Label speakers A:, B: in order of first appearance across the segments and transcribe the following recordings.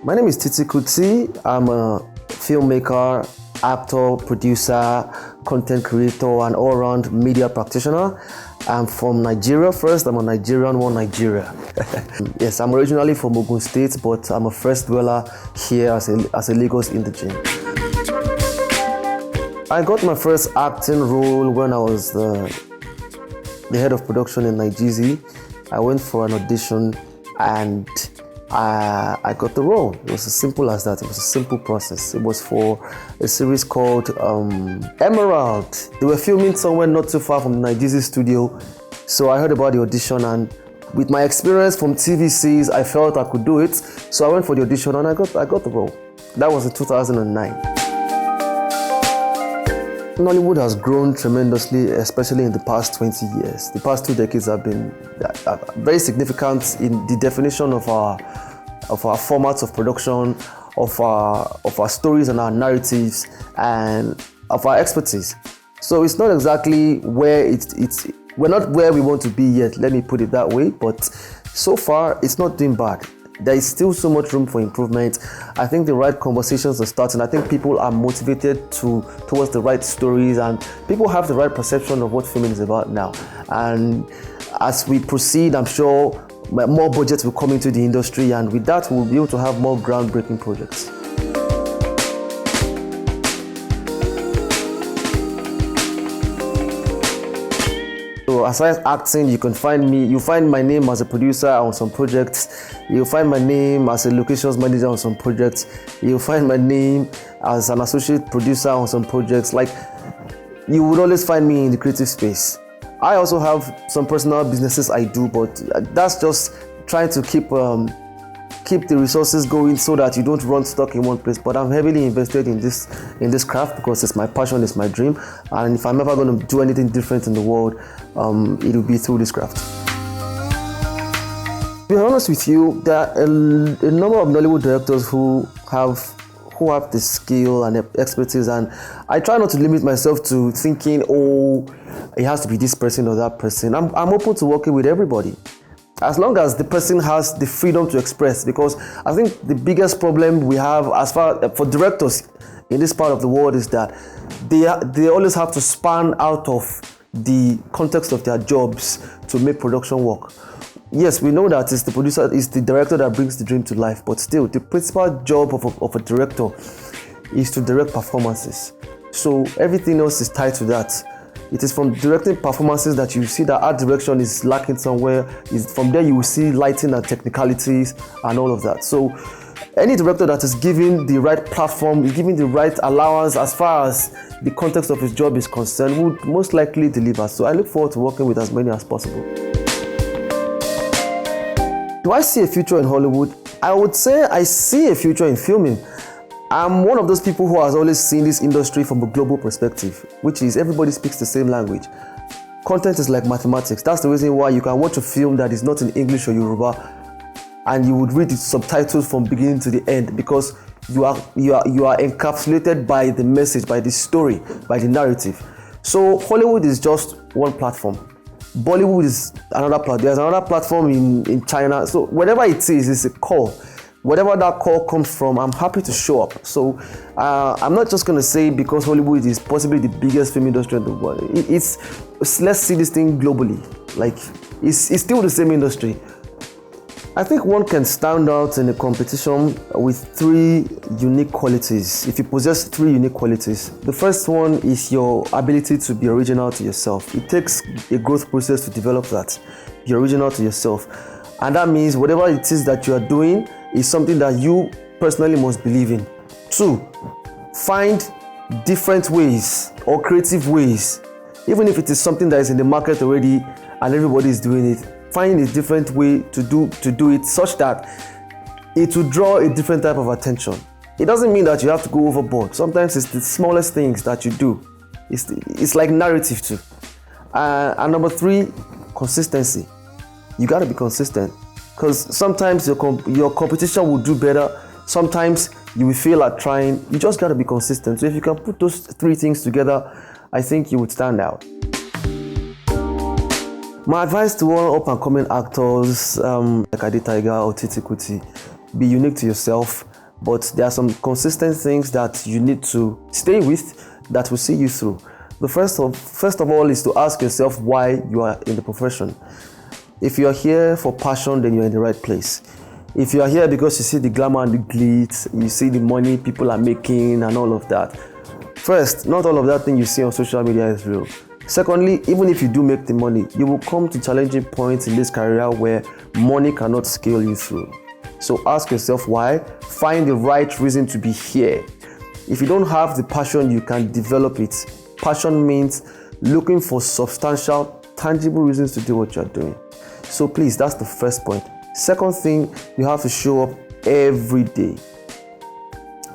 A: My name is Titi Kuti. I'm a filmmaker, actor, producer, content creator, and all-round media practitioner. I'm from Nigeria first. I'm a Nigerian, one Nigeria. Yes, I'm originally from Ogun State, but I'm a first dweller here as a Lagos indigene. I got my first acting role when I was the head of production in Nigezie. I went for an audition and I got the role. It was as simple as that. It was a simple process. It was for a series called Emerald. They were filming somewhere not too far from the Nigezie studio. So I heard about the audition, and with my experience from TVCs, I felt I could do it. So I went for the audition and I got the role. That was in 2009. Nollywood has grown tremendously, especially in the past 20 years. The past 2 decades have been very significant in the definition of our formats of production, of our stories and our narratives, and of our expertise. So it's not exactly where we're not where we want to be yet, let me put it that way, but so far it's not doing bad. There is still so much room for improvement. I think the right conversations are starting. I think people are motivated towards the right stories, and people have the right perception of what filming is about now. And as we proceed, I'm sure more budgets will come into the industry, and with that, we'll be able to have more groundbreaking projects. So aside acting, you find my name as a producer on some projects. You'll find my name as a locations manager on some projects. You'll find my name as an associate producer on some projects. Like, you would always find me in the creative space. I also have some personal businesses I do, but that's just trying to keep the resources going so that you don't run stuck in one place. But I'm heavily invested in this craft because it's my passion, it's my dream, and if I'm ever going to do anything different in the world, it will be through this craft. To be honest with you, there are a number of Nollywood directors who have the skill and expertise, and I try not to limit myself to thinking, oh, it has to be this person or that person. I'm open to working with everybody, as long as the person has the freedom to express. Because I think the biggest problem we have for directors in this part of the world is that they always have to span out of the context of their jobs to make production work. Yes, we know that it's the producer, it's the director that brings the dream to life, but still, the principal job of a director is to direct performances. So everything else is tied to that. It is from directing performances that you see that art direction is lacking somewhere. From there you will see lighting and technicalities and all of that. So any director that is given the right platform, is given the right allowance as far as the context of his job is concerned, would most likely deliver. So I look forward to working with as many as possible. Do I see a future in Hollywood? I would say I see a future in filming. I'm one of those people who has always seen this industry from a global perspective, which is everybody speaks the same language. Content is like mathematics. That's the reason why you can watch a film that is not in English or Yoruba, and you would read the subtitles from beginning to the end, because you are encapsulated by the message, by the story, by the narrative. So Hollywood is just one platform. Bollywood is another platform. There's another platform in China. So whatever it is, it's a call. Whatever that call comes from, I'm happy to show up. So I'm not just going to say because Hollywood is possibly the biggest film industry in the world. Let's see this thing globally. Like, it's still the same industry. I think one can stand out in a competition with 3 unique qualities. If you possess 3 unique qualities, the first one is your ability to be original to yourself. It takes a growth process to develop that. Be original to yourself. And that means whatever it is that you are doing is something that you personally must believe in. 2, find different ways or creative ways. Even if it is something that is in the market already and everybody is doing it, find a different way to do it such that it will draw a different type of attention. It doesn't mean that you have to go overboard. Sometimes it's the smallest things that you do. It's like narrative too. And number 3, consistency. You got to be consistent, because sometimes your competition will do better. Sometimes you will feel like trying. You just got to be consistent. So if you can put those 3 things together, I think you would stand out. My advice to all up-and-coming actors like Tiger or Titi Kuti: be unique to yourself. but there are some consistent things that you need to stay with that will see you through. The first of all is to ask yourself why you are in the profession. If you are here for passion, then you're in the right place. If you are here because you see the glamour and the glitz, you see the money people are making and all of that. First, not all of that thing you see on social media is real. Secondly, even if you do make the money, you will come to challenging points in this career where money cannot scale you through. So ask yourself why. Find the right reason to be here. If you don't have the passion, you can develop it. Passion means looking for substantial, tangible reasons to do what you're doing. So please, that's the first point. Second thing, you have to show up every day.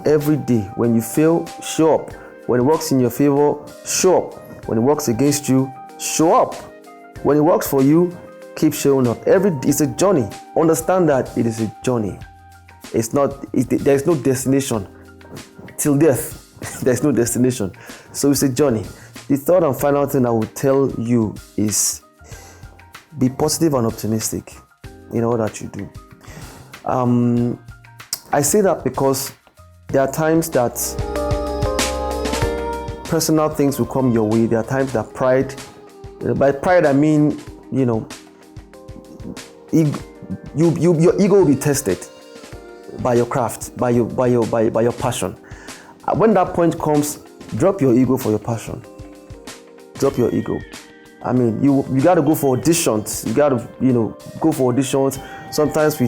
A: Every day. When you fail, show up. When it works in your favor, show up. When it works against you, show up. When it works for you, keep showing up. It's a journey. Understand that it is a journey. There is no destination. Till death, there is no destination. So it's a journey. The third and final thing I would tell you is be positive and optimistic in all that you do. I say that because there are times that personal things will come your way. There are times that pride, by pride I mean, your ego will be tested by your craft, by your passion. When that point comes, drop your ego for your passion. Drop your ego. I mean, you got to go for auditions. You got to, go for auditions. Sometimes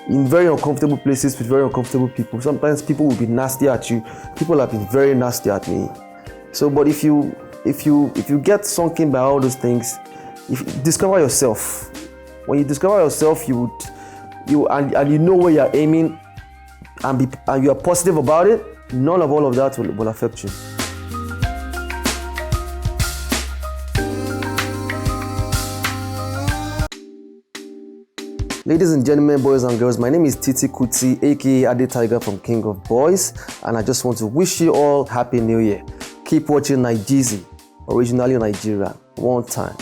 A: in very uncomfortable places with very uncomfortable people. Sometimes people will be nasty at you. People have been very nasty at me. So, but if you get sunk in by all those things, if you discover yourself. When you discover yourself, you know where you're aiming, and you are positive about it. None of all of that will affect you. Ladies and gentlemen, boys and girls, my name is Titi Kuti, aka Ade Tiger from King of Boys, and I just want to wish you all Happy New Year. Keep watching Nigezie, originally Nigeria, one time.